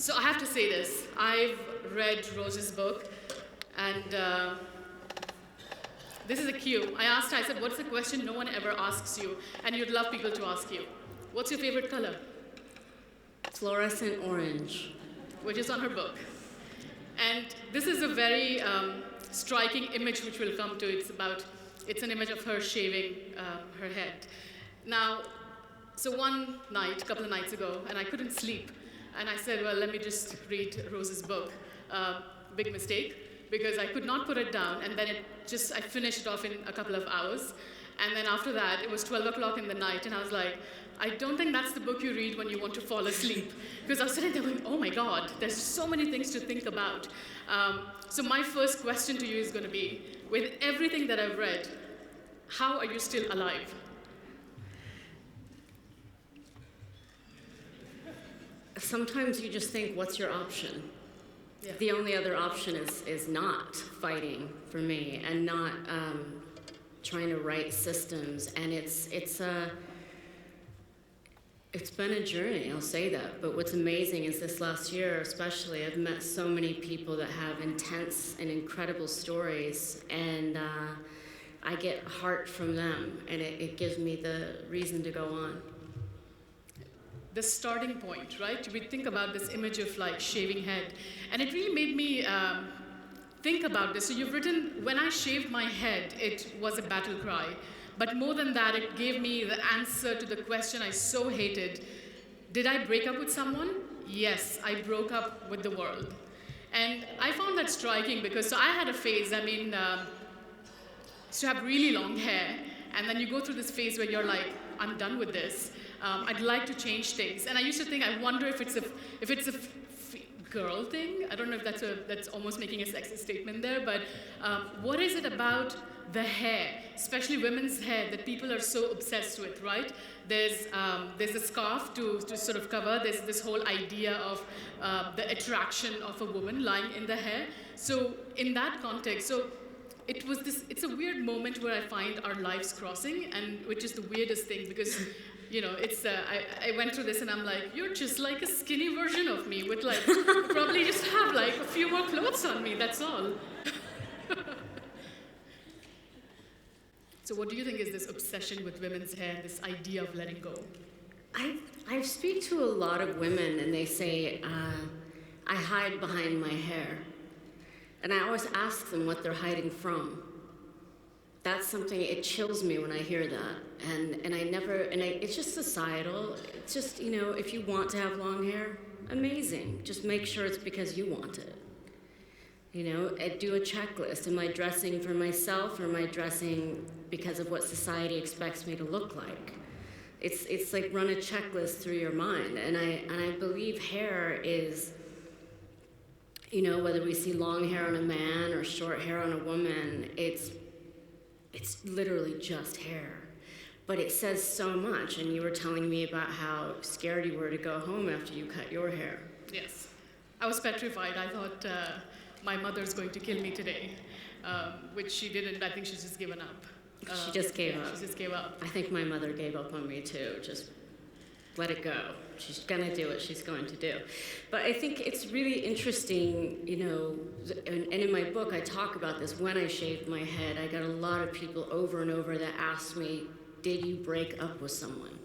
So I have to say this. I've read Rose's book, and this is a cue. I said, what's the question no one ever asks you, and you'd love people to ask you? What's your favorite color? Fluorescent orange. Which is on her book. And this is a very striking image which we'll come to. It's an image of her shaving her head. Now, so one night, a couple of nights ago, and I couldn't sleep, and I said, well, let me just read Rose's book. Big mistake, because I could not put it down, and then I finished it off in a couple of hours. And then after that, it was 12 o'clock in the night, and I was like, I don't think that's the book you read when you want to fall asleep. Because I was sitting there going, oh my God, there's so many things to think about. So my first question to you is going to be, with everything that I've read, how are you still alive? Sometimes you just think, what's your option? Yeah. The only other option is not fighting for me and not trying to write systems. And it's been a journey, I'll say that. But what's amazing is this last year, especially, I've met so many people that have intense and incredible stories, and I get heart from them, and it gives me the reason to go on. The starting point, right? We think about this image of like shaving head, and it really made me think about this. So you've written, when I shaved my head, it was a battle cry. But more than that, it gave me the answer to the question I so hated. Did I break up with someone? Yes, I broke up with the world. And I found that striking because, so I had a phase, I used to have really long hair, and then you go through this phase where you're like, I'm done with this. I'd like to change things. And I used to think, I wonder if it's a girl thing. I don't know if that's almost making a sexist statement there, but what is it about the hair, especially women's hair, that people are so obsessed with, right? There's a scarf to sort of cover. There's this whole idea of the attraction of a woman lying in the hair. So in that context, it's a weird moment where I find our lives crossing, and which is the weirdest thing because, I went through this and I'm like, you're just like a skinny version of me with like, probably just have like a few more clothes on me, that's all. So what do you think is this obsession with women's hair, this idea of letting go? I speak to a lot of women and they say, I hide behind my hair. And I always ask them what they're hiding from. That's something, it chills me when I hear that. And it's just societal. It's just, if you want to have long hair, amazing. Just make sure it's because you want it. Do a checklist. Am I dressing for myself, or am I dressing because of what society expects me to look like? It's like run a checklist through your mind. And I believe hair is, whether we see long hair on a man or short hair on a woman, it's literally just hair. But it says so much, and you were telling me about how scared you were to go home after you cut your hair. Yes. I was petrified. I thought my mother's going to kill me today, which she didn't. I think she's just given up. She just gave up. She just gave up. I think my mother gave up on me too. Just let it go. She's going to do what she's going to do. But I think it's really interesting, and in my book I talk about this. When I shaved my head, I got a lot of people over and over that asked me, did you break up with someone?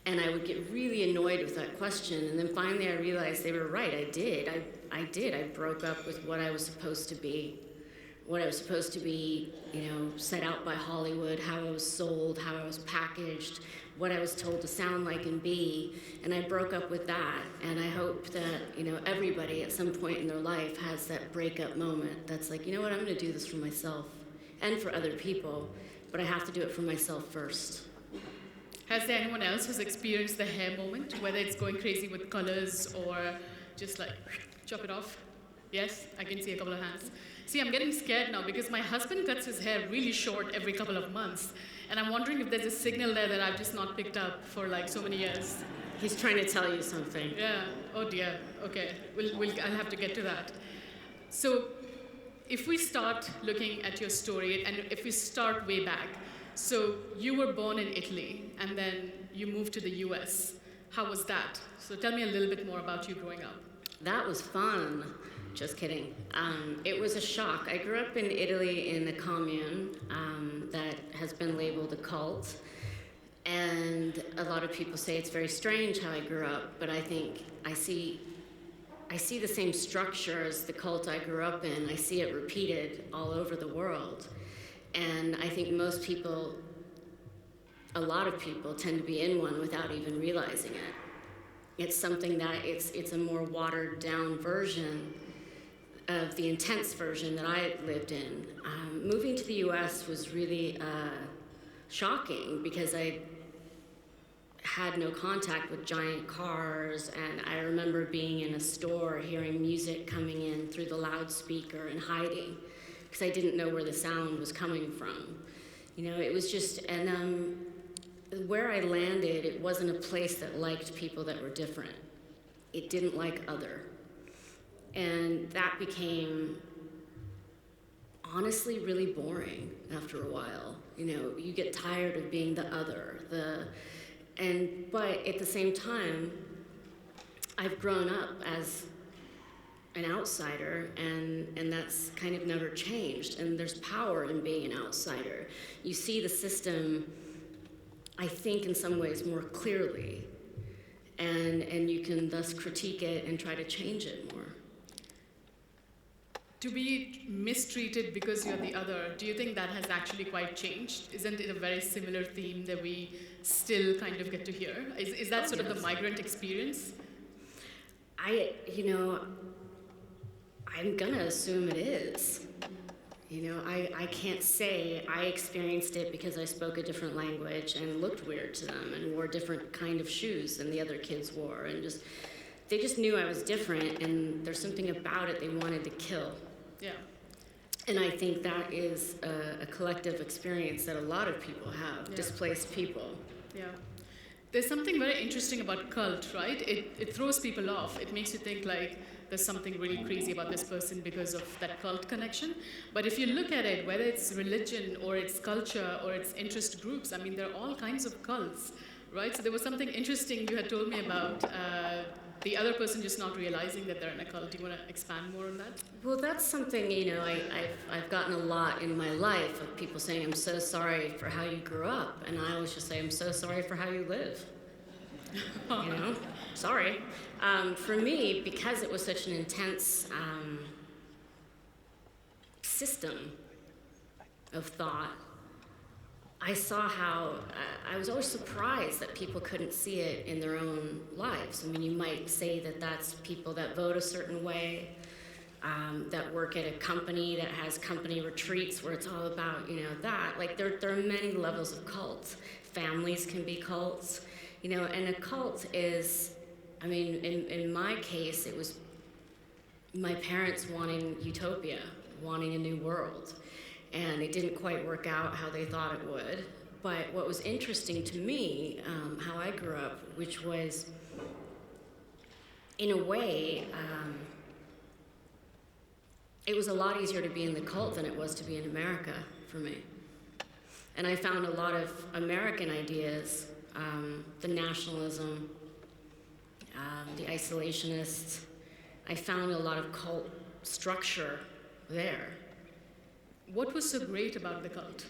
And I would get really annoyed with that question. And then finally I realized they were right. I did. I broke up with what I was supposed to be. What I was supposed to be, set out by Hollywood, how I was sold, how I was packaged, what I was told to sound like and be. And I broke up with that. And I hope that, everybody at some point in their life has that breakup moment that's like, I'm going to do this for myself and for other people, but I have to do it for myself first. Has there anyone else who's experienced the hair moment, whether it's going crazy with colors or just like chop it off? Yes, I can see a couple of hands. See, I'm getting scared now because my husband cuts his hair really short every couple of months. And I'm wondering if there's a signal there that I've just not picked up for like so many years. He's trying to tell you something. Yeah, oh dear, okay. I'll have to get to that. So if we start looking at your story, and if we start way back, so you were born in Italy, and then you moved to the US. How was that? So tell me a little bit more about you growing up. That was fun. Just kidding. It was a shock. I grew up in Italy in a commune that has been labeled a cult. And a lot of people say it's very strange how I grew up, but I think I see the same structure as the cult I grew up in. I see it repeated all over the world. And I think most people, a lot of people, tend to be in one without even realizing it. It's something that it's a more watered down version of the intense version that I lived in. Moving to the US was really shocking because I had no contact with giant cars, and I remember being in a store hearing music coming in through the loudspeaker and hiding because I didn't know where the sound was coming from. You know, it was just, and where I landed, it wasn't a place that liked people that were different. It didn't like other. And that became, honestly, really boring after a while. You know, you get tired of being the other, but at the same time, I've grown up as an outsider, and that's kind of never changed. And there's power in being an outsider. You see the system, I think, in some ways more clearly, and you can thus critique it and try to change it more. To be mistreated because you're the other, do you think that has actually quite changed? Isn't it a very similar theme that we still kind of get to hear? Is that sort of the migrant experience? I'm gonna assume it is. You know, I can't say I experienced it because I spoke a different language and looked weird to them and wore different kind of shoes than the other kids wore, and they just knew I was different, and there's something about it they wanted to kill. Yeah. And I think that is a collective experience that a lot of people have, displaced people. Yeah. There's something very interesting about cult, right? It throws people off. It makes you think like there's something really crazy about this person because of that cult connection. But if you look at it, whether it's religion or it's culture or it's interest groups, I mean, there are all kinds of cults, right? So there was something interesting you had told me about the other person just not realizing that they're in a cult. Do you want to expand more on that? Well, that's something, you know, I've gotten a lot in my life of people saying, I'm so sorry for how you grew up. And I always just say, I'm so sorry for how you live. You know, sorry. For me, because it was such an intense system of thought, I saw how, I was always surprised that people couldn't see it in their own lives. I mean, you might say that that's people that vote a certain way, that work at a company that has company retreats where it's all about, you know, that. Like, there are many levels of cults. Families can be cults, you know, and a cult is, I mean, in my case, it was my parents wanting utopia, wanting a new world. And it didn't quite work out how they thought it would. But what was interesting to me, how I grew up, which was, in a way, it was a lot easier to be in the cult than it was to be in America for me. And I found a lot of American ideas, the nationalism, the isolationists. I found a lot of cult structure there. What was so great about the cult?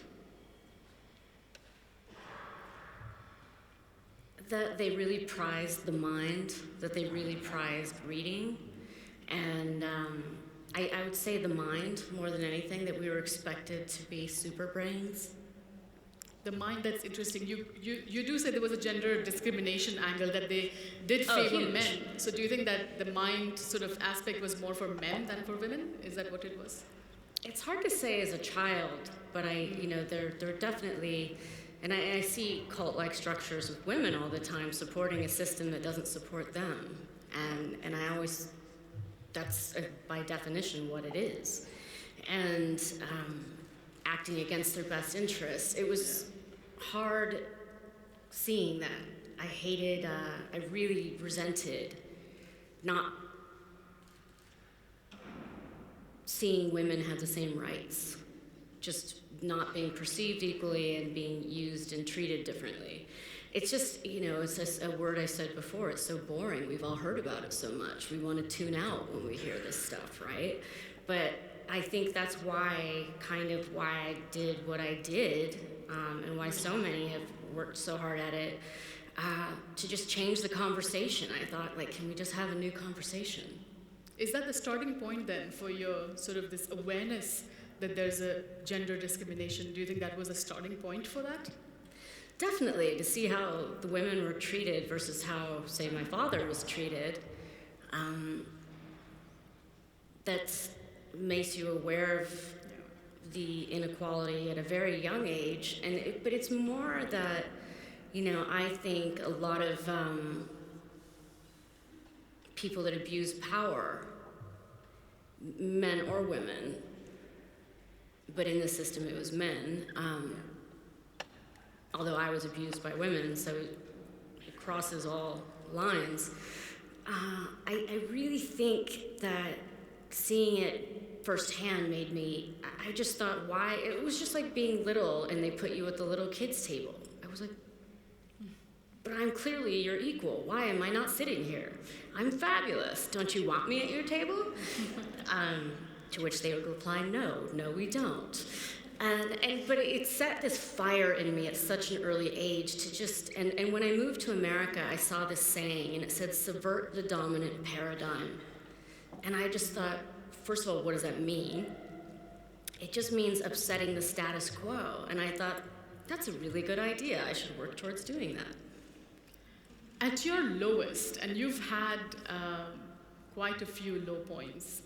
That they really prized the mind, that they really prized reading. And I would say the mind more than anything, that we were expected to be super brains. The mind, that's interesting. You do say there was a gender discrimination angle, that they did favor men. So do you think that the mind sort of aspect was more for men than for women? Is that what it was? It's hard to say as a child, but there are definitely, and I see cult-like structures with women all the time supporting a system that doesn't support them, and I always, that's by definition what it is, and acting against their best interests. It was hard seeing that. I hated, I really resented not seeing women have the same rights, just not being perceived equally and being used and treated differently. It's just, it's just a word I said before. It's so boring. We've all heard about it so much. We want to tune out when we hear this stuff, right? But I think that's why I did what I did, and why so many have worked so hard at it, to just change the conversation. I thought, can we just have a new conversation? Is that the starting point then for your sort of this awareness that there's a gender discrimination? Do you think that was a starting point for that? Definitely, to see how the women were treated versus how, say, my father was treated. That makes you aware of the inequality at a very young age. But it's more that, I think a lot of people that abuse power, men or women, but in the system it was men, although I was abused by women, so it crosses all lines. I really think that seeing it firsthand made me, I just thought, why? It was just like being little and they put you at the little kids' table. I was like, but I'm clearly your equal. Why am I not sitting here? I'm fabulous. Don't you want me at your table? To which they would reply, no, we don't. But it set this fire in me at such an early age to just, and when I moved to America, I saw this saying, and it said, subvert the dominant paradigm. And I just thought, first of all, what does that mean? It just means upsetting the status quo. And I thought, that's a really good idea. I should work towards doing that. At your lowest, and you've had quite a few low points,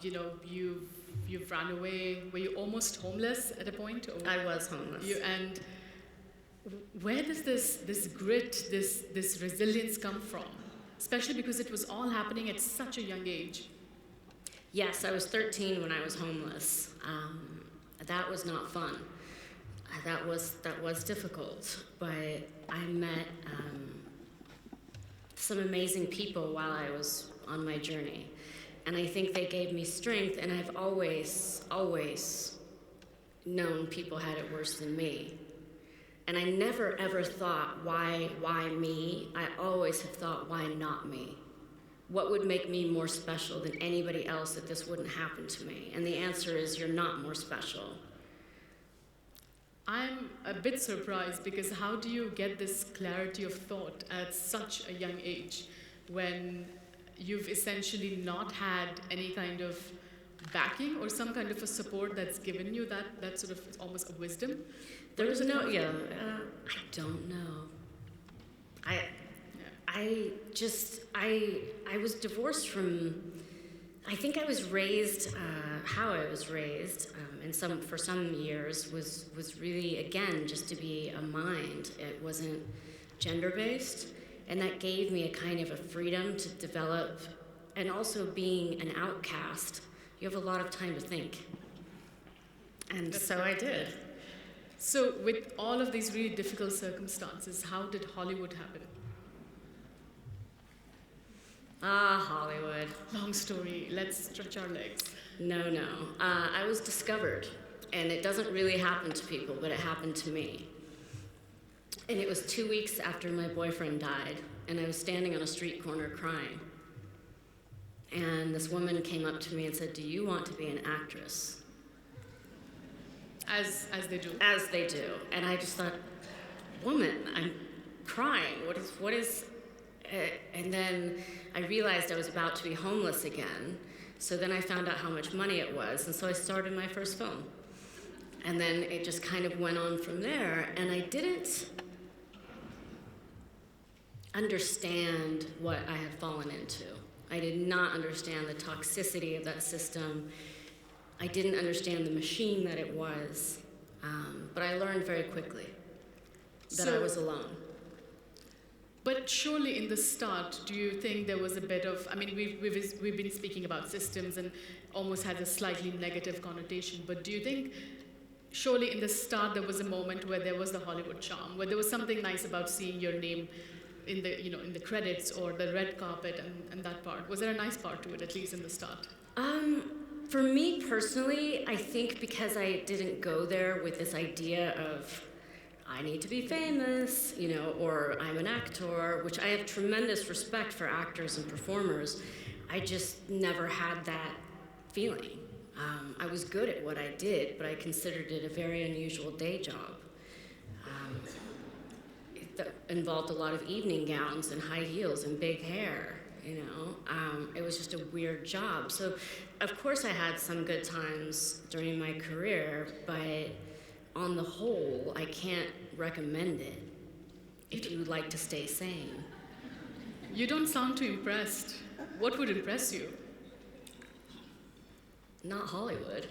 you've run away. Were you almost homeless at a point? Or I was homeless. And where does this grit, this resilience come from? Especially because it was all happening at such a young age. Yes, I was 13 when I was homeless. That was not fun. That was difficult. But I met some amazing people while I was on my journey. And I think they gave me strength, and I've always known people had it worse than me. And I never ever thought, why me? I always have thought, why not me? What would make me more special than anybody else that this wouldn't happen to me? And the answer is, you're not more special. I'm a bit surprised, because how do you get this clarity of thought at such a young age when you've essentially not had any kind of backing or some kind of a support that's given you that sort of almost a wisdom? There was no, I don't know. I was divorced from, I think I was raised, how I was raised, for some years was really, again, just to be a mind. It wasn't gender-based, and that gave me a kind of a freedom to develop, and also being an outcast, you have a lot of time to think. And so I did. So with all of these really difficult circumstances, how did Hollywood happen? Hollywood. Long story. Let's stretch our legs. No. I was discovered, and it doesn't really happen to people, but it happened to me. And it was 2 weeks after my boyfriend died, and I was standing on a street corner crying. And this woman came up to me and said, do you want to be an actress? As they do. As they do. And I just thought, woman, I'm crying. What is and then I realized I was about to be homeless again. So then I found out how much money it was, and so I started my first film. And then it just kind of went on from there, and I didn't understand what I had fallen into. I did not understand the toxicity of that system. I didn't understand the machine that it was, but I learned very quickly that I was alone. But surely in the start, do you think there was a bit of, I mean, we've been speaking about systems and almost had a slightly negative connotation, but do you think surely in the start there was a moment where there was the Hollywood charm, where there was something nice about seeing your name in the, in the credits or the red carpet and that part? Was there a nice part to it, at least in the start? For me personally, I think because I didn't go there with this idea of I need to be famous, or I'm an actor, which I have tremendous respect for actors and performers. I just never had that feeling. I was good at what I did, but I considered it a very unusual day job. It involved a lot of evening gowns and high heels and big hair, It was just a weird job. So, of course, I had some good times during my career, but on the whole, I can't recommend it if you would like to stay sane. You don't sound too impressed. What would impress you? Not Hollywood.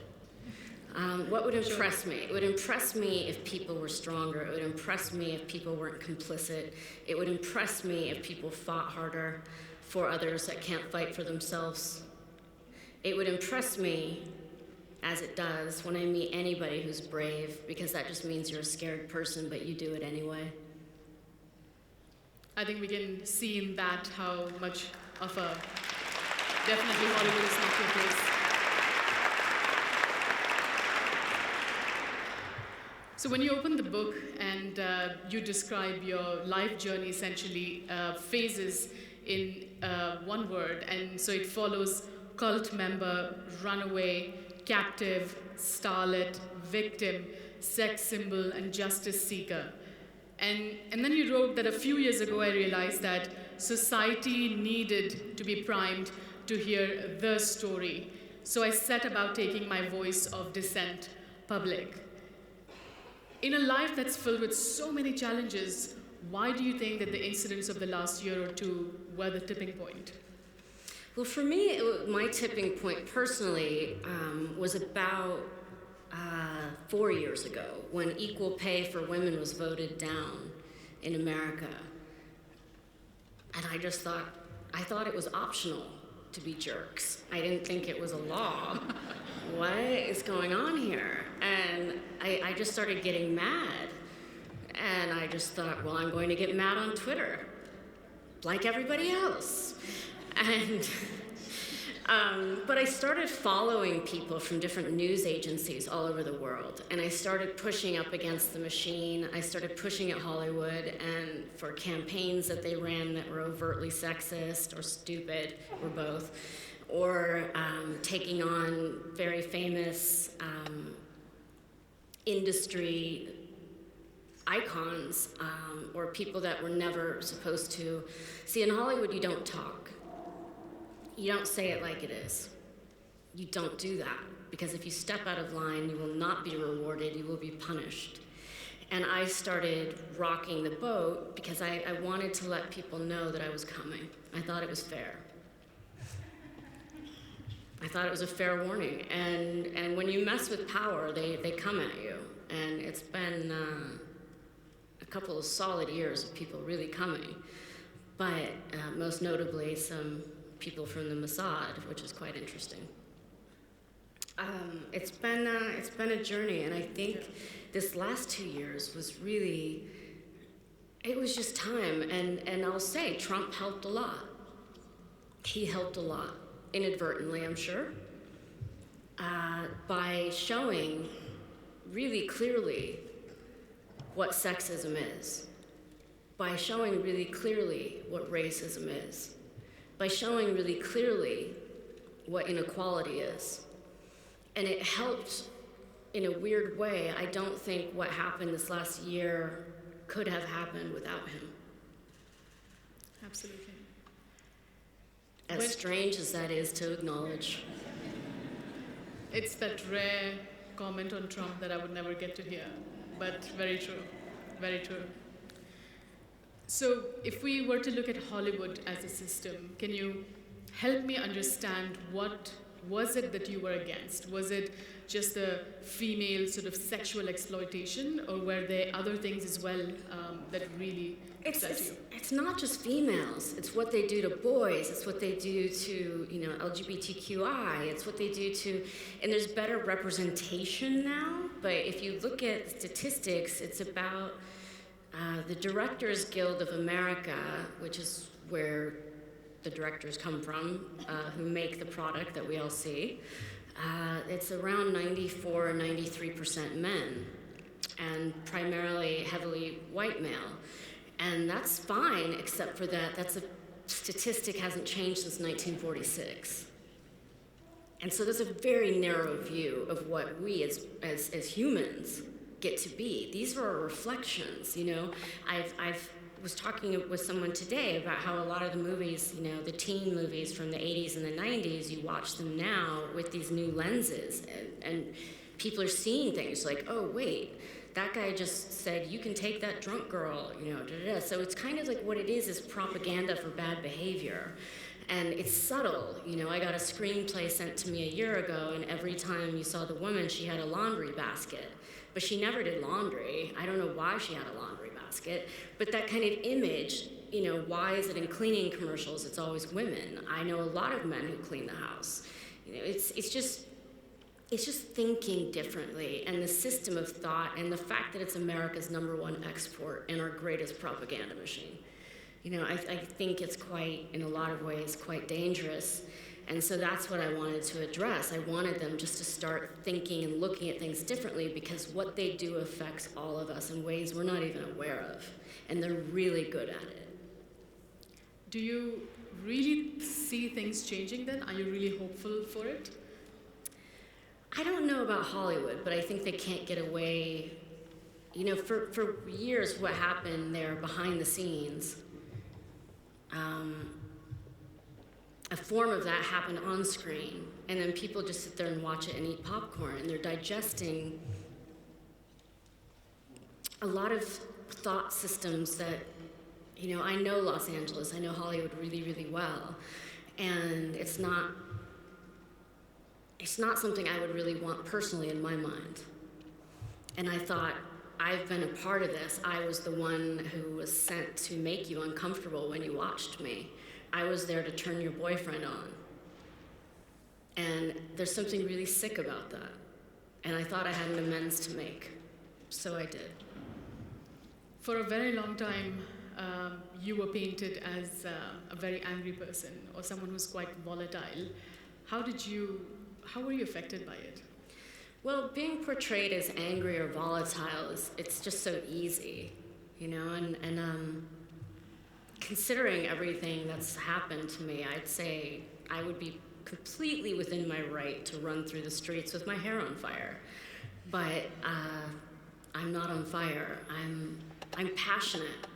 What would impress me? It would impress me if people were stronger. It would impress me if people weren't complicit. It would impress me if people fought harder for others that can't fight for themselves. It would impress me, as it does, when I meet anybody who's brave, because that just means you're a scared person, but you do it anyway. I think we can see in that how much of a definitely Hollywood is not your place. So when you open the book and you describe your life journey, essentially phases in one word, and so it follows cult member, runaway, captive, starlet, victim, sex symbol, and justice seeker. And then you wrote that a few years ago I realized that society needed to be primed to hear the story. So I set about taking my voice of dissent public. In a life that's filled with so many challenges, why do you think that the incidents of the last year or two were the tipping point? Well, for me, my tipping point personally was about 4 years ago when equal pay for women was voted down in America. And I just thought it was optional to be jerks. I didn't think it was a law. What is going on here? And I just started getting mad. And I just thought, well, I'm going to get mad on Twitter, like everybody else. And but I started following people from different news agencies all over the world, and I started pushing up against the machine. I started pushing at Hollywood and for campaigns that they ran that were overtly sexist or stupid, or both, or taking on very famous industry icons or people that were never supposed to. See, in Hollywood, you don't talk. You don't say it like it is. You don't do that, because if you step out of line, you will not be rewarded, you will be punished. And I started rocking the boat because I wanted to let people know that I was coming. I thought it was fair. I thought it was a fair warning. And when you mess with power, they come at you. And it's been a couple of solid years of people really coming. But most notably, some people from the Mossad, which is quite interesting. It's been a journey, and I think this last 2 years was really, it was just time. And I'll say, Trump helped a lot. He helped a lot, inadvertently, I'm sure, by showing really clearly what sexism is, by showing really clearly what racism is, by showing really clearly what inequality is. And it helped in a weird way. I don't think what happened this last year could have happened without him. Absolutely. As strange as that is to acknowledge. It's that rare comment on Trump that I would never get to hear, but very true, very true. So if we were to look at Hollywood as a system, can you help me understand what was it that you were against? Was it just the female sort of sexual exploitation, or were there other things as well that really upset you? It's not just females. It's what they do to boys. It's what they do to, LGBTQI. It's what they do to, and there's better representation now. But if you look at statistics, it's about the Directors Guild of America, which is where the directors come from, who make the product that we all see. It's around 94 or 93% men. and primarily heavily white male. And that's fine, except for that that's a statistic hasn't changed since 1946. And so there's a very narrow view of what we as humans get to be. These are our reflections, you know. I've was talking with someone today about how a lot of the movies, you know, the teen movies from the 80s and the 90s, you watch them now with these new lenses, and people are seeing things like, oh, wait, that guy just said, you can take that drunk girl, you know, da-da-da. So it's kind of like what it is propaganda for bad behavior. And it's subtle, you know. I got a screenplay sent to me a year ago, and every time you saw the woman, she had a laundry basket. But she never did laundry. I don't know why she had a laundry basket, but that kind of image, you know, why is it in cleaning commercials it's always women? I know a lot of men who clean the house. You know, it's just thinking differently, and the system of thought, and the fact that it's America's #1 export and our greatest propaganda machine. You know, I think it's quite, in a lot of ways, quite dangerous. And so that's what I wanted to address. I wanted them just to start thinking and looking at things differently, because what they do affects all of us in ways we're not even aware of. And they're really good at it. Do you really see things changing then? Are you really hopeful for it? I don't know about Hollywood, but I think they can't get away. You know, for years what happened there behind the scenes, a form of that happened on screen, and then people just sit there and watch it and eat popcorn, and they're digesting a lot of thought systems that, you know, I know Los Angeles, I know Hollywood really, really well, and it's not something I would really want personally in my mind. And I thought, I've been a part of this. I was the one who was sent to make you uncomfortable when you watched me. I was there to turn your boyfriend on. And there's something really sick about that. And I thought I had an amends to make. So I did. For a very long time, you were painted as a very angry person, or someone who's quite volatile. How were you affected by it? Well, being portrayed as angry or volatile it's just so easy, you know, and considering everything that's happened to me, I'd say I would be completely within my right to run through the streets with my hair on fire. But I'm not on fire. I'm passionate.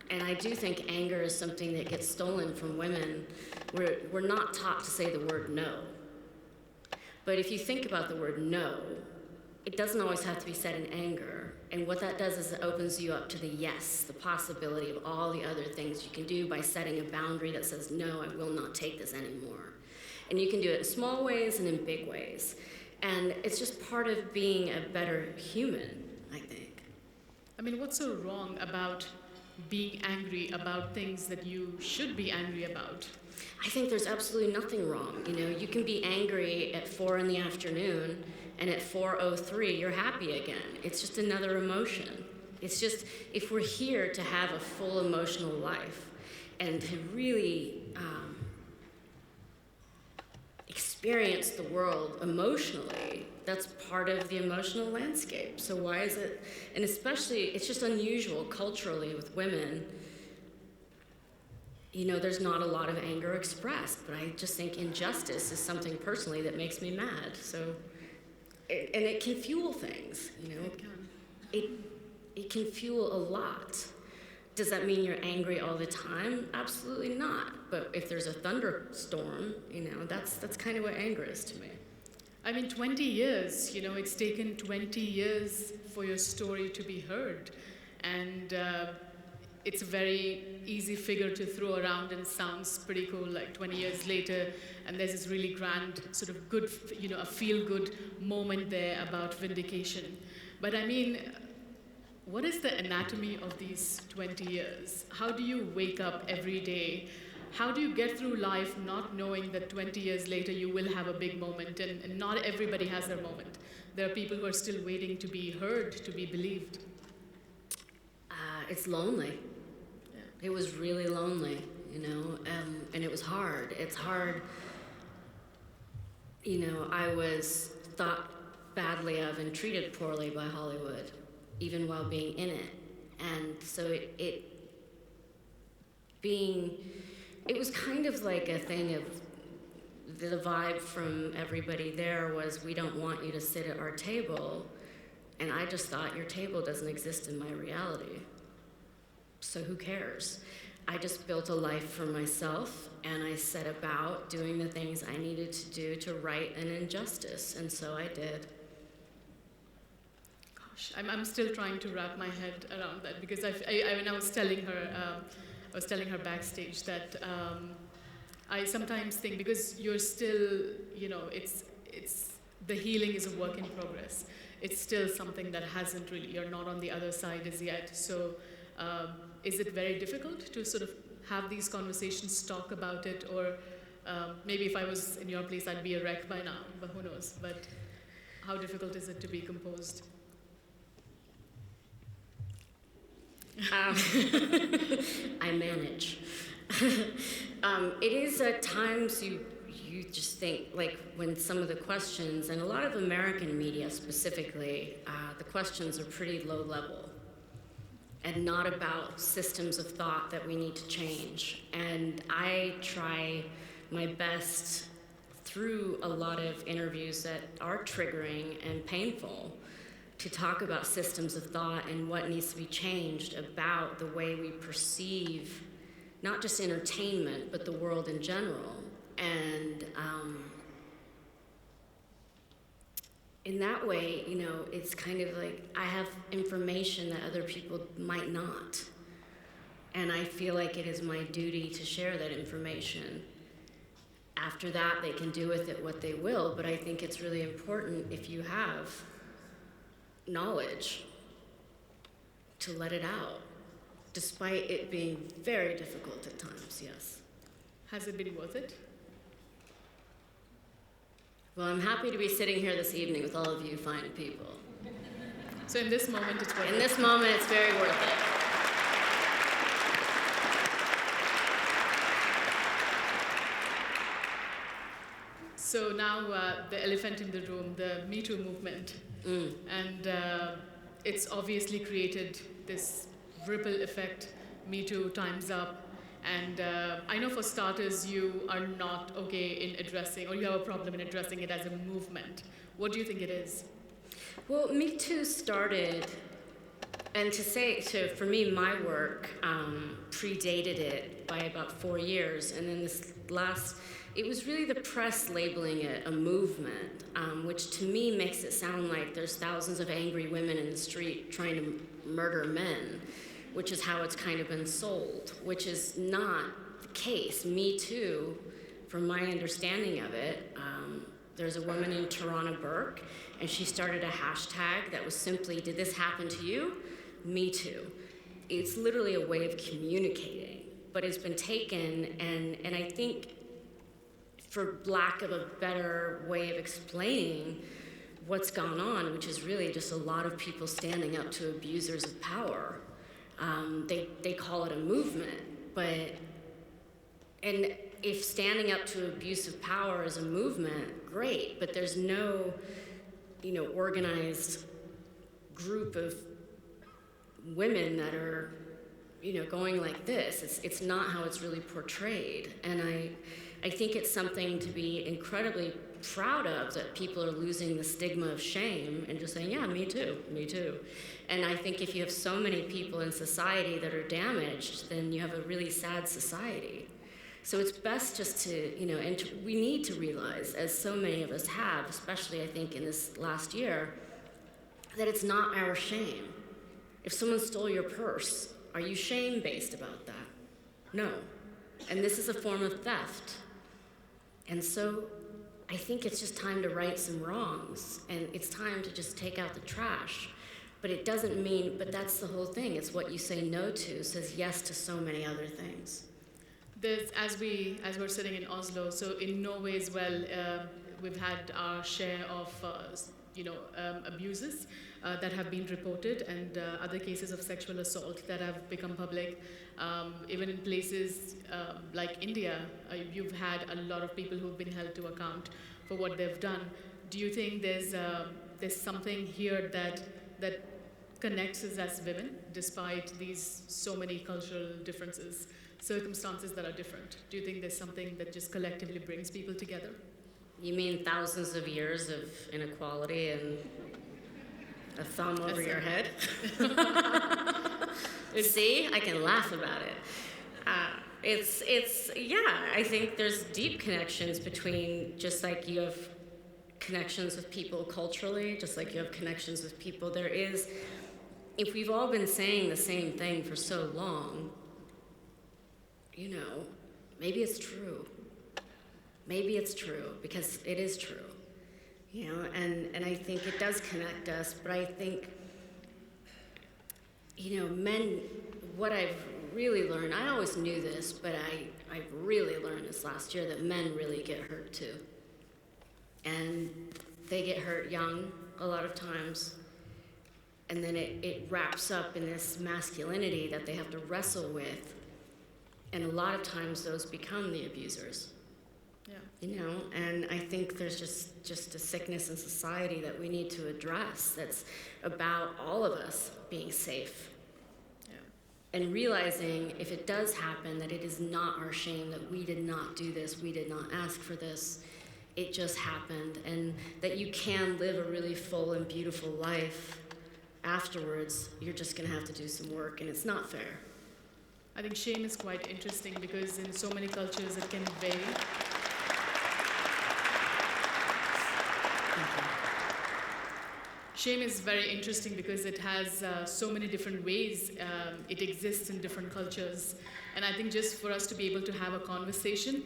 And I do think anger is something that gets stolen from women. We're not taught to say the word no. But if you think about the word no, it doesn't always have to be said in anger. And what that does is it opens you up to the yes, the possibility of all the other things you can do by setting a boundary that says, no, I will not take this anymore. And you can do it in small ways and in big ways. And it's just part of being a better human, I think. I mean, what's so wrong about being angry about things that you should be angry about? I think there's absolutely nothing wrong. You know, you can be angry at 4 in the afternoon, and at 4:03 you're happy again. It's just another emotion. It's just, if we're here to have a full emotional life and to really experience the world emotionally, that's part of the emotional landscape. So why is it, and especially, it's just unusual culturally with women. You know, there's not a lot of anger expressed, but I just think injustice is something personally that makes me mad. So, and it can fuel things, you know. It can. It can fuel a lot. Does that mean you're angry all the time? Absolutely not. But if there's a thunderstorm, you know, that's kind of what anger is to me. I mean, 20 years, you know, it's taken 20 years for your story to be heard. And it's a very easy figure to throw around and sounds pretty cool, like 20 years later, and there's this really grand, sort of good, you know, a feel-good moment there about vindication. But I mean, what is the anatomy of these 20 years? How do you wake up every day? How do you get through life not knowing that 20 years later you will have a big moment, and not everybody has their moment? There are people who are still waiting to be heard, to be believed. It's lonely. Yeah. It was really lonely, you know, and it was hard. It's hard, you know, I was thought badly of and treated poorly by Hollywood. even while being in it. And so it was kind of like a thing of, the vibe from everybody there was, we don't want you to sit at our table. And I just thought, your table doesn't exist in my reality. So who cares? I just built a life for myself, and I set about doing the things I needed to do to right an injustice, and so I did. Gosh, I'm still trying to wrap my head around that, because when I was telling her backstage that I sometimes think, because you're still, it's the healing is a work in progress. It's still something that hasn't really, you're not on the other side as yet. So is it very difficult to sort of have these conversations, talk about it, or maybe if I was in your place, I'd be a wreck by now, but who knows? But how difficult is it to be composed? I manage. It is at times you just think, like when some of the questions, and a lot of American media specifically, the questions are pretty low level and not about systems of thought that we need to change. And I try my best through a lot of interviews that are triggering and painful to talk about systems of thought and what needs to be changed about the way we perceive not just entertainment, but the world in general. And in that way, it's kind of like I have information that other people might not. And I feel like it is my duty to share that information. After that, they can do with it what they will, but I think it's really important, if you have knowledge, to let it out, despite it being very difficult at times, yes. Has it been worth it? Well, I'm happy to be sitting here this evening with all of you fine people. So in this moment, it's worth it? In this moment, it's very worth it. So now the elephant in the room, the MeToo movement. And it's obviously created this ripple effect, MeToo, Time's Up. And I know for starters, you are not okay in addressing, or you have a problem in addressing it as a movement. What do you think it is? Well, MeToo started, and for me, my work predated it by about 4 years. And then it was really the press labeling it a movement, which to me makes it sound like there's thousands of angry women in the street trying to murder men, which is how it's kind of been sold, which is not the case. Me Too, from my understanding of it, there's a woman named Tarana Burke, and she started a hashtag that was simply, did this happen to you? Me Too. It's literally a way of communicating, but it's been taken, and I think, for lack of a better way of explaining what's gone on, which is really just a lot of people standing up to abusers of power. They call it a movement, and if standing up to abuse of power is a movement, great, but there's no, organized group of women that are, going like this. It's not how it's really portrayed, and I think it's something to be incredibly proud of, that people are losing the stigma of shame and just saying, yeah, me too, me too. And I think if you have so many people in society that are damaged, then you have a really sad society. So it's best just to, and we need to realize, as so many of us have, especially I think in this last year, that it's not our shame. If someone stole your purse, are you shame-based about that? No. And this is a form of theft. And so I think it's just time to right some wrongs, and it's time to just take out the trash. But it doesn't mean, but that's the whole thing. It's what you say no to says yes to so many other things. As we're sitting in Oslo, so in Norway as well, we've had our share of abuses that have been reported, and other cases of sexual assault that have become public. Even in places like India, you've had a lot of people who've been held to account for what they've done. Do you think there's something here that connects us as women, despite these so many cultural differences, circumstances that are different? Do you think there's something that just collectively brings people together? You mean thousands of years of inequality and a thumb over your head? See, I can laugh about it. I think there's deep connections between, just like you have connections with people culturally, just like you have connections with people. There is, if we've all been saying the same thing for so long, maybe it's true. Maybe it's true, because it is true. And I think it does connect us, but I think, men, what I've really learned, I always knew this, but I really learned this last year, that men really get hurt too. And they get hurt young a lot of times, and then it wraps up in this masculinity that they have to wrestle with, and a lot of times those become the abusers. Yeah. And I think there's just a sickness in society that we need to address, that's about all of us being safe. And realizing, if it does happen, that it is not our shame, that we did not do this, we did not ask for this, it just happened, and that you can live a really full and beautiful life afterwards. You're just going to have to do some work, and it's not fair. I think shame is quite interesting, because in so many cultures it can vary. Shame is very interesting because it has so many different ways it exists in different cultures. And I think just for us to be able to have a conversation,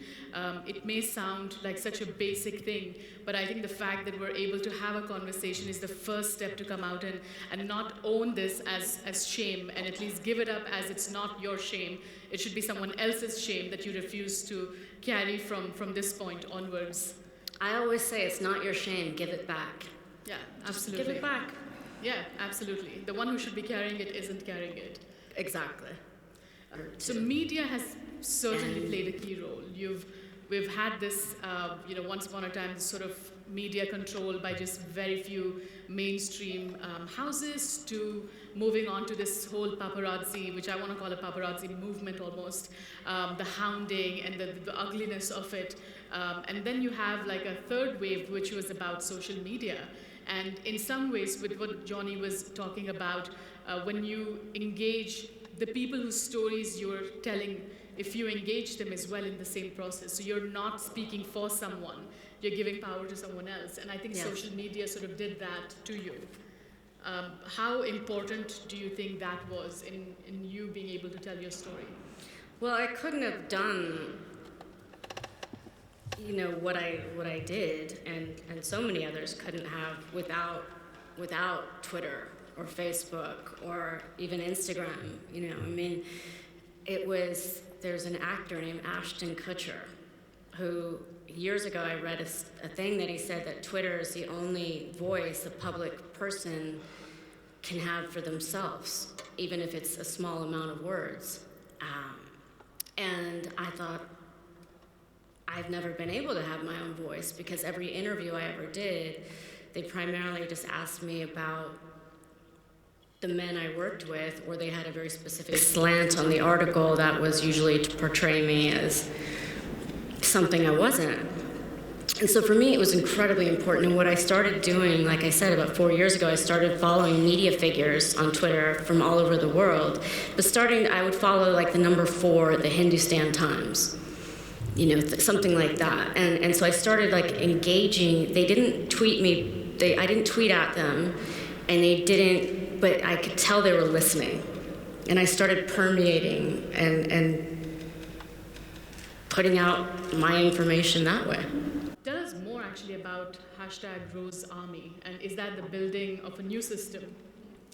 it may sound like such a basic thing, but I think the fact that we're able to have a conversation is the first step to come out and not own this as shame, and at least give it up as it's not your shame. It should be someone else's shame that you refuse to carry from this point onwards. I always say, it's not your shame, give it back. Yeah, Just absolutely. give it back. Yeah, absolutely. The one who should be carrying it isn't carrying it. Exactly. So media has certainly played a key role. We've had this, once upon a time, this sort of media control by just very few mainstream houses, to moving on to this whole paparazzi, which I want to call a paparazzi movement almost, the hounding and the ugliness of it. And then you have like a third wave, which was about social media. And in some ways, with what Johnny was talking about, when you engage the people whose stories you're telling, if you engage them as well in the same process, so you're not speaking for someone, you're giving power to someone else. And I think social media sort of did that to you. How important do you think that was in you being able to tell your story? Well, I couldn't have done what I did, and so many others couldn't have without Twitter or Facebook or even Instagram. There's an actor named Ashton Kutcher who, years ago, I read a thing that he said that Twitter is the only voice a public person can have for themselves, even if it's a small amount of words. And I thought, I've never been able to have my own voice, because every interview I ever did, they primarily just asked me about the men I worked with, or they had a very specific slant on the article that was usually to portray me as something I wasn't. And so for me, it was incredibly important. And what I started doing, like I said, about 4 years ago, I started following media figures on Twitter from all over the world. But I would follow like the number 4 at the Hindustan Times, something like that. And so I started like engaging. They didn't tweet me. I didn't tweet at them, and they didn't, but I could tell they were listening. And I started permeating and putting out my information that way. Tell us more actually about #RoseArmy, and is that the building of a new system?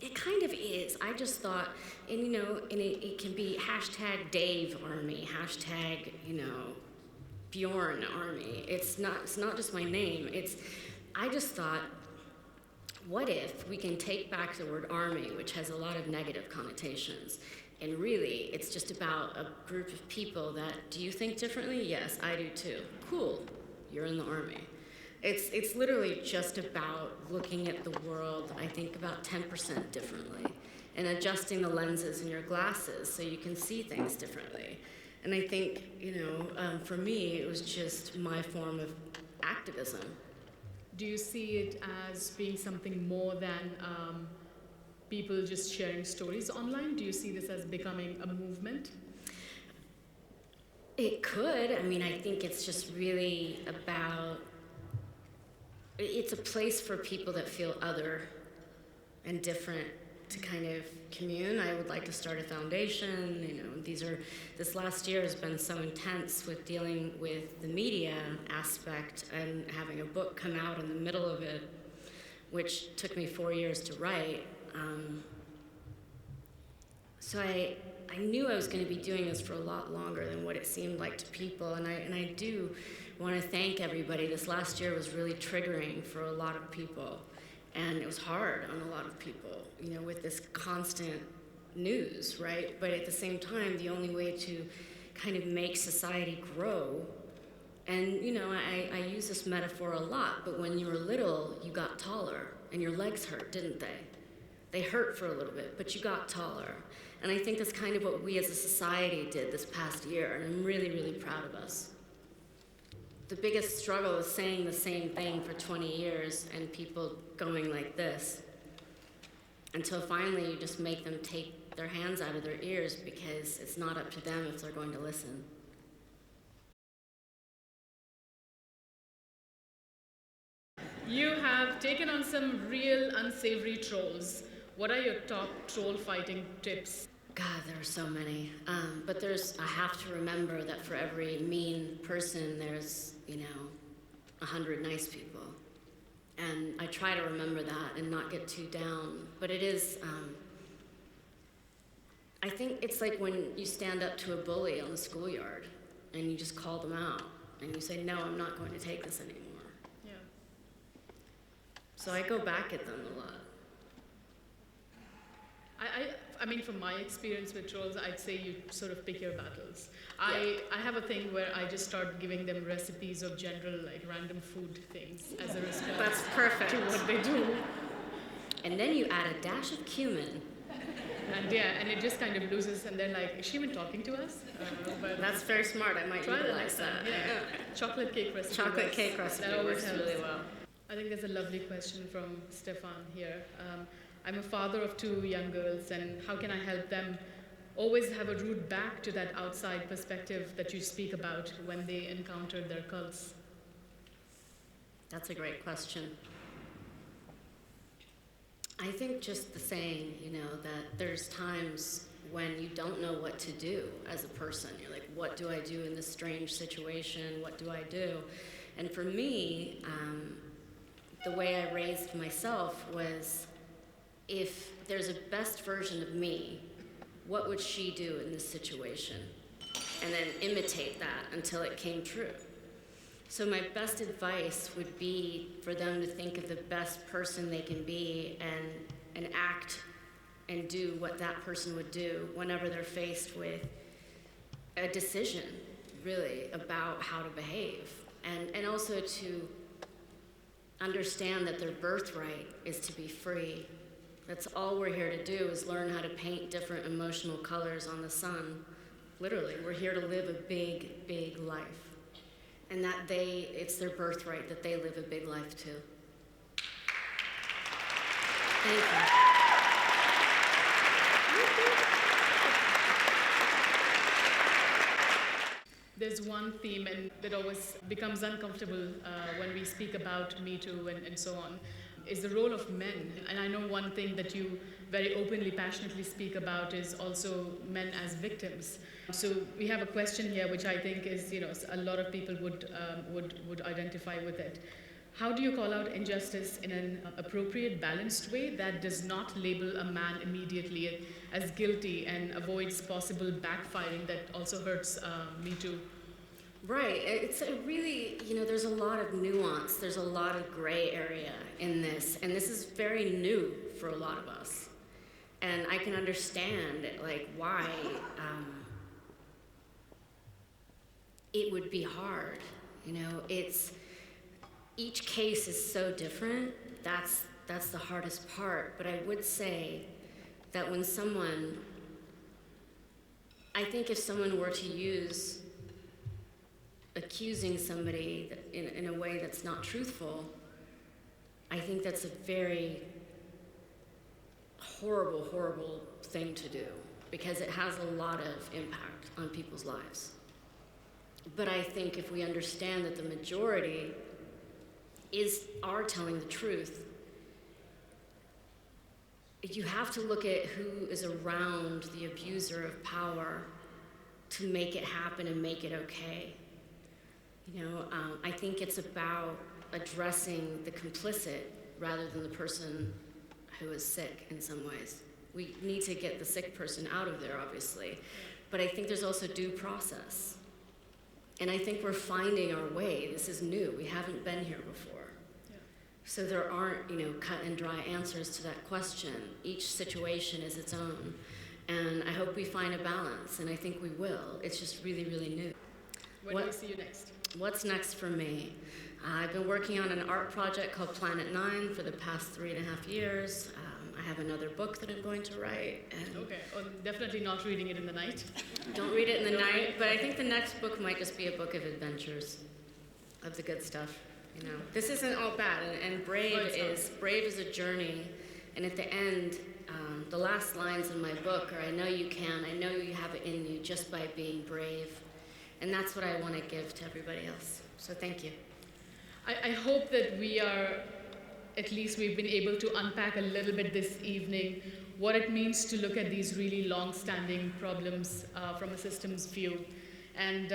It kind of is. I just thought, and it can be #DaveArmy, Bjorn Army. It's not just my name. I just thought, what if we can take back the word army, which has a lot of negative connotations, and really it's just about a group of people that, do you think differently? Yes, I do too. Cool, you're in the army. It's literally just about looking at the world, I think, about 10% differently, and adjusting the lenses in your glasses so you can see things differently. And I think, for me, it was just my form of activism. Do you see it as being something more than people just sharing stories online? Do you see this as becoming a movement? It could. I mean, I think it's just really about, it's a place for people that feel other and different to kind of commune. I would like to start a foundation. This last year has been so intense with dealing with the media aspect and having a book come out in the middle of it, which took me 4 years to write. So I knew I was going to be doing this for a lot longer than what it seemed like to people, and I do want to thank everybody. This last year was really triggering for a lot of people, and it was hard on a lot of people, with this constant news, right? But at the same time, the only way to kind of make society grow, and I use this metaphor a lot, but when you were little, you got taller, and your legs hurt, didn't they? They hurt for a little bit, but you got taller. And I think that's kind of what we as a society did this past year, and I'm really, really proud of us. The biggest struggle is saying the same thing for 20 years and people going like this, until finally you just make them take their hands out of their ears, because it's not up to them if they're going to listen. You have taken on some real unsavory trolls. What are your top troll fighting tips? God, there are so many. But I have to remember that for every mean person, there's, 100 nice people. And I try to remember that and not get too down. But it is, I think it's like when you stand up to a bully on the schoolyard and you just call them out and you say, no, I'm not going to take this anymore. Yeah. So I go back at them a lot. I mean, from my experience with trolls, I'd say you sort of pick your battles. Yeah. I have a thing where I just start giving them recipes of general, random food things as a response. That's perfect. To what they do. And then you add a dash of cumin. And it just kind of loses, and they're like, is she even talking to us? But that's very smart. I might try utilize that. Yeah. Chocolate cake recipe. Chocolate cake recipe that always works helps. really well. I think there's a lovely question from Stefan here. I'm a father of 2 young girls, and how can I help them always have a route back to that outside perspective that you speak about when they encountered their cults? That's a great question. I think just the saying, that there's times when you don't know what to do as a person. You're like, what do I do in this strange situation? What do I do? And for me, the way I raised myself was, if there's a best version of me, what would she do in this situation? And then imitate that until it came true. So my best advice would be for them to think of the best person they can be and act and do what that person would do whenever they're faced with a decision, really, about how to behave. And also to understand that their birthright is to be free. That's all we're here to do, is learn how to paint different emotional colors on the sun. Literally, we're here to live a big, big life. And that it's their birthright that they live a big life too. Thank you. There's one theme that always becomes uncomfortable when we speak about MeToo and so on, is the role of men. And I know one thing that you very openly, passionately speak about is also men as victims. So we have a question here, which I think is, a lot of people would identify with it. How do you call out injustice in an appropriate, balanced way that does not label a man immediately as guilty and avoids possible backfiring that also hurts Me Too? Right. It's a really, there's a lot of nuance. There's a lot of gray area in this. And this is very new for a lot of us. And I can understand, why it would be hard. each case is so different. That's the hardest part. But I would say that when someone, I think if someone were to use accusing somebody in a way that's not truthful, I think that's a very horrible, horrible thing to do, because it has a lot of impact on people's lives. But I think if we understand that the majority are telling the truth, you have to look at who is around the abuser of power to make it happen and make it okay. I think it's about addressing the complicit rather than the person who is sick in some ways. We need to get the sick person out of there, obviously. But I think there's also due process. And I think we're finding our way. This is new. We haven't been here before. Yeah. So there aren't, cut and dry answers to that question. Each situation is its own. And I hope we find a balance, and I think we will. It's just really, really new. Where do we see you next? What's next for me? I've been working on an art project called Planet 9 for the past 3.5 years. I have another book that I'm going to write. Okay, definitely not reading it in the night. Don't read it in the night, but I think the next book might just be a book of adventures, of the good stuff. This isn't all bad, and brave is a journey, and at the end, the last lines in my book are, I know you can, I know you have it in you just by being brave, and that's what I want to give to everybody else. So thank you. I hope that we've been able to unpack a little bit this evening what it means to look at these really long-standing problems from a systems view. And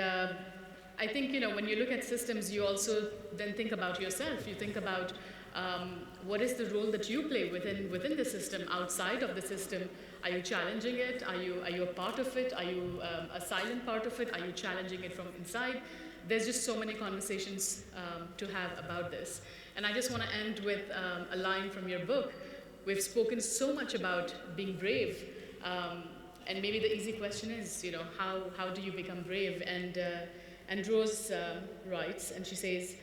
I think, when you look at systems, you also then think about yourself. You think about what is the role that you play within the system, outside of the system. Are you challenging it? Are you a part of it? Are you a silent part of it? Are you challenging it from inside? There's just so many conversations to have about this. And I just want to end with a line from your book. We've spoken so much about being brave, and maybe the easy question is, how do you become brave? And Rose writes, and she says,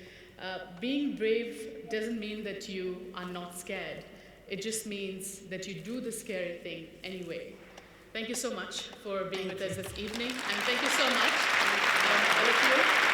being brave doesn't mean that you are not scared. It just means that you do the scary thing anyway. Thank you so much for being with us this evening, and thank you so much, all of you.